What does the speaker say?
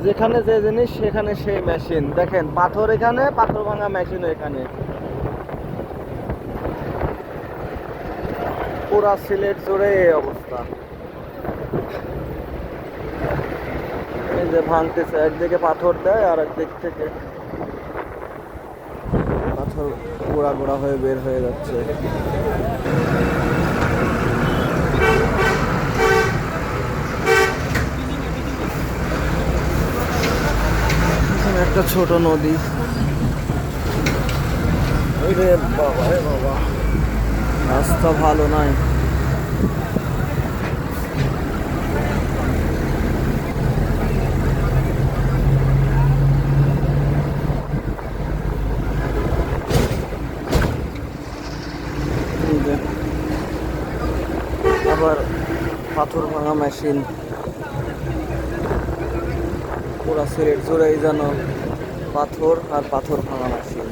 যেখানে যে জিনিস সেখানে সেই মেশিন। দেখেন পাথর এখানে, পাথর ভাঙা মেশিন এখানে। পুরা সিলেট জুড়ে এই অবস্থা। এই যে ভাঙতেছে, একদিকে পাথর দেয় আর একদিক থেকে পাথর গোড়া গোড়া হয়ে বের হয়ে যাচ্ছে। এখানে একটা ছোট নদী। রে বাবা রে বাবা, রাস্তা ভালো নাই। আবার পাথর ভাঙা মেশিন। পুরা সিলেট জুড়েই যেন পাথর আর পাথর ভাঙা মেশিন।